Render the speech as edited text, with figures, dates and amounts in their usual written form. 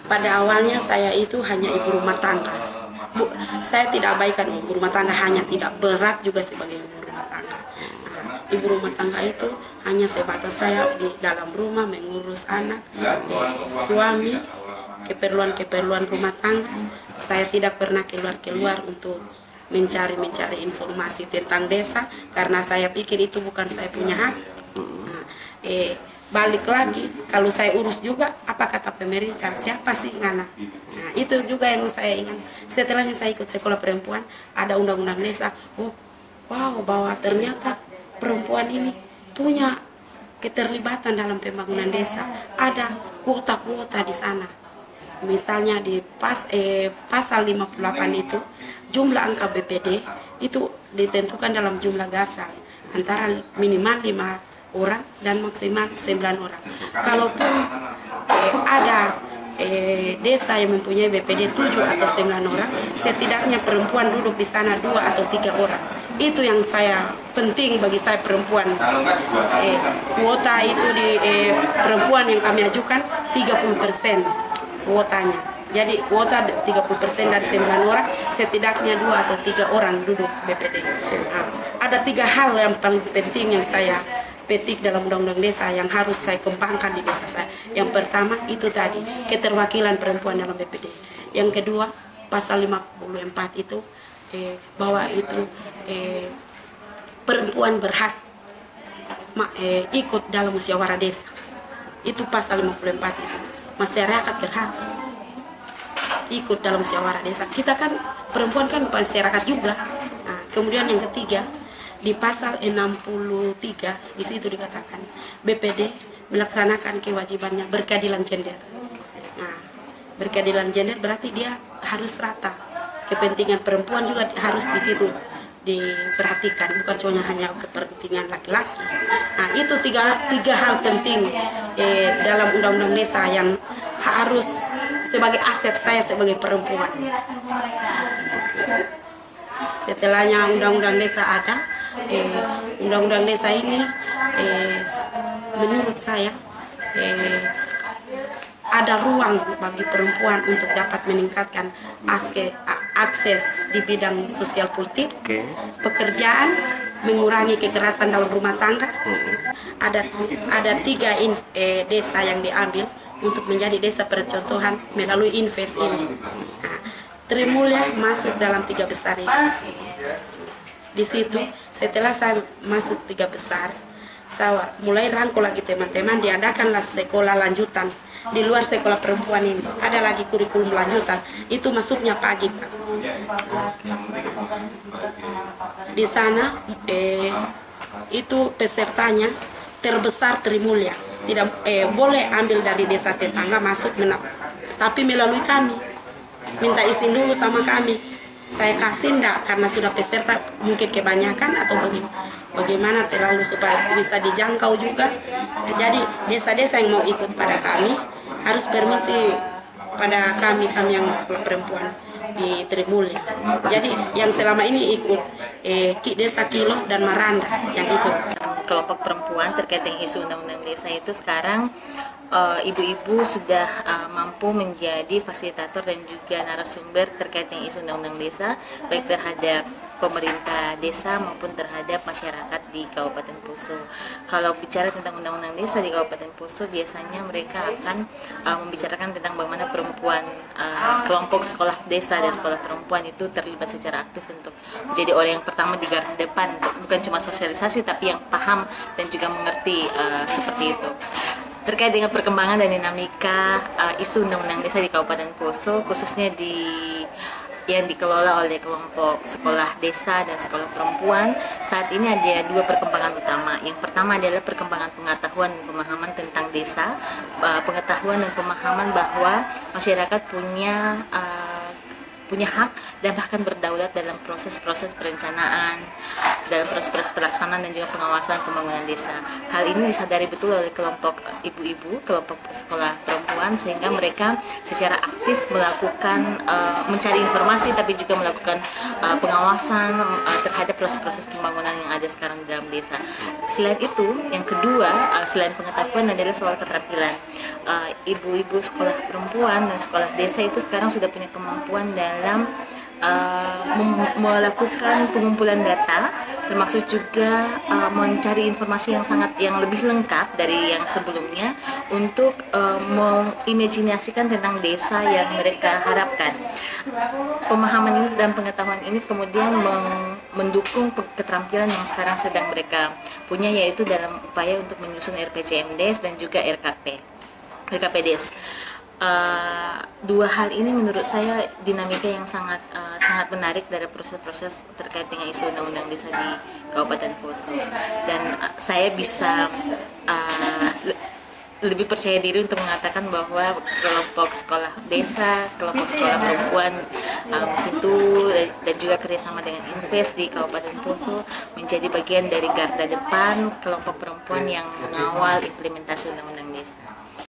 pada awalnya saya itu hanya ibu rumah tangga. Bu, saya tidak abaikan ibu rumah tangga, hanya tidak berat juga sebagai ibu rumah tangga. Ibu rumah tangga itu hanya sebatas saya di dalam rumah mengurus anak, suami, keperluan rumah tangga. Saya tidak pernah keluar untuk mencari informasi tentang desa karena saya pikir itu bukan saya punya hak. Balik lagi, kalau saya urus juga apa kata pemerintah, siapa sih ngana? Nah, itu juga yang saya ingat. Setelahnya saya ikut sekolah perempuan, ada undang-undang desa. Oh, wow, bahwa ternyata perempuan ini punya keterlibatan dalam pembangunan desa. Ada kuota-kuota di sana. Misalnya di pasal 58 itu jumlah angka BPD itu ditentukan dalam jumlah gasal antara minimal 5 orang dan maksimal 9 orang. Kalaupun ada desa yang mempunyai BPD 7 atau 9 orang, setidaknya perempuan duduk di sana 2 atau 3 orang. Itu yang saya penting bagi saya perempuan. Kuota itu di perempuan yang kami ajukan 30% kuotanya. Jadi kuota 30% dari 9 orang, setidaknya 2 atau 3 orang duduk BPD. Nah, ada 3 hal yang paling penting yang saya petik dalam undang-undang desa yang harus saya kembangkan di desa saya. Yang pertama itu tadi, keterwakilan perempuan dalam BPD. Yang kedua, pasal 54 itu bahwa itu perempuan berhak ikut dalam musyawarah desa. Itu pasal 54 itu. Masyarakat berhak ikut dalam musyawarah desa. Kita kan perempuan kan masyarakat juga. Nah, kemudian yang ketiga di pasal 63 di situ dikatakan BPD melaksanakan kewajibannya berkeadilan gender. Nah, berkeadilan gender berarti dia harus rata. Kepentingan perempuan juga harus di situ diperhatikan, bukan cuma hanya kepentingan laki-laki. Nah, itu tiga hal penting dalam undang-undang desa yang harus sebagai aset saya sebagai perempuan. Setelahnya undang-undang desa ada, undang-undang desa ini menurut saya ada ruang bagi perempuan untuk dapat meningkatkan akses di bidang sosial politik, pekerjaan, mengurangi kekerasan dalam rumah tangga. Ada 3 desa yang diambil untuk menjadi desa percontohan melalui Invest ini. Nah, Trimulya masuk dalam 3 besar ini. Di situ setelah saya masuk 3 besar, saya mulai rangkul lagi teman-teman, diadakanlah sekolah lanjutan di luar sekolah perempuan ini. Ada lagi kurikulum lanjutan, itu masuknya pagi, Pak. Di sana itu pesertanya terbesar Trimulya. Tidak boleh ambil dari desa tetangga masuk tapi melalui kami. Minta izin dulu sama kami. Saya kasih enggak karena sudah peserta mungkin kebanyakan atau bagaimana terlalu supaya bisa dijangkau juga. Jadi desa-desa yang mau ikut pada kami harus permisi pada kami yang sekolah perempuan di Trimulya. Jadi yang selama ini ikut Desa Kilo dan Maranda yang ikut. Kelompok perempuan terkait dengan isu undang-undang desa itu sekarang ibu-ibu sudah mampu menjadi fasilitator dan juga narasumber terkait dengan isu undang-undang desa, baik terhadap pemerintah desa maupun terhadap masyarakat di Kabupaten Poso. Kalau bicara tentang undang-undang desa di Kabupaten Poso, biasanya mereka akan membicarakan tentang bagaimana perempuan, kelompok sekolah desa dan sekolah perempuan itu terlibat secara aktif untuk menjadi orang yang pertama di garda depan, bukan cuma sosialisasi tapi yang paham dan juga mengerti seperti itu. Terkait dengan perkembangan dan dinamika isu undang-undang desa di Kabupaten Poso, khususnya yang dikelola oleh kelompok sekolah desa dan sekolah perempuan, saat ini ada 2 perkembangan utama. Yang pertama adalah perkembangan pengetahuan dan pemahaman tentang desa, pengetahuan dan pemahaman bahwa masyarakat punya hak dan bahkan berdaulat dalam proses-proses perencanaan, dalam proses pelaksanaan dan juga pengawasan pembangunan desa. Hal ini disadari betul oleh kelompok ibu-ibu, kelompok sekolah perempuan, sehingga mereka secara aktif melakukan mencari informasi, tapi juga melakukan pengawasan terhadap proses-proses pembangunan yang ada sekarang di dalam desa. Selain itu, yang kedua, selain pengetahuan adalah soal keterampilan. Ibu-ibu sekolah perempuan dan sekolah desa itu sekarang sudah punya kemampuan dalam melakukan pengumpulan data, termasuk juga mencari informasi yang lebih lengkap dari yang sebelumnya untuk mengimajinasikan tentang desa yang mereka harapkan. Pemahaman ini dan pengetahuan ini kemudian mendukung keterampilan yang sekarang sedang mereka punya, yaitu dalam upaya untuk menyusun RPJMDes dan juga RKPDes. Dua hal ini menurut saya dinamika yang sangat menarik dari proses-proses terkait dengan isu undang-undang desa di Kabupaten Poso, dan saya bisa lebih percaya diri untuk mengatakan bahwa kelompok sekolah desa, kelompok sekolah perempuan Musintu dan juga kerjasama dengan Invest di Kabupaten Poso menjadi bagian dari garda depan kelompok perempuan yang mengawal implementasi undang-undang desa.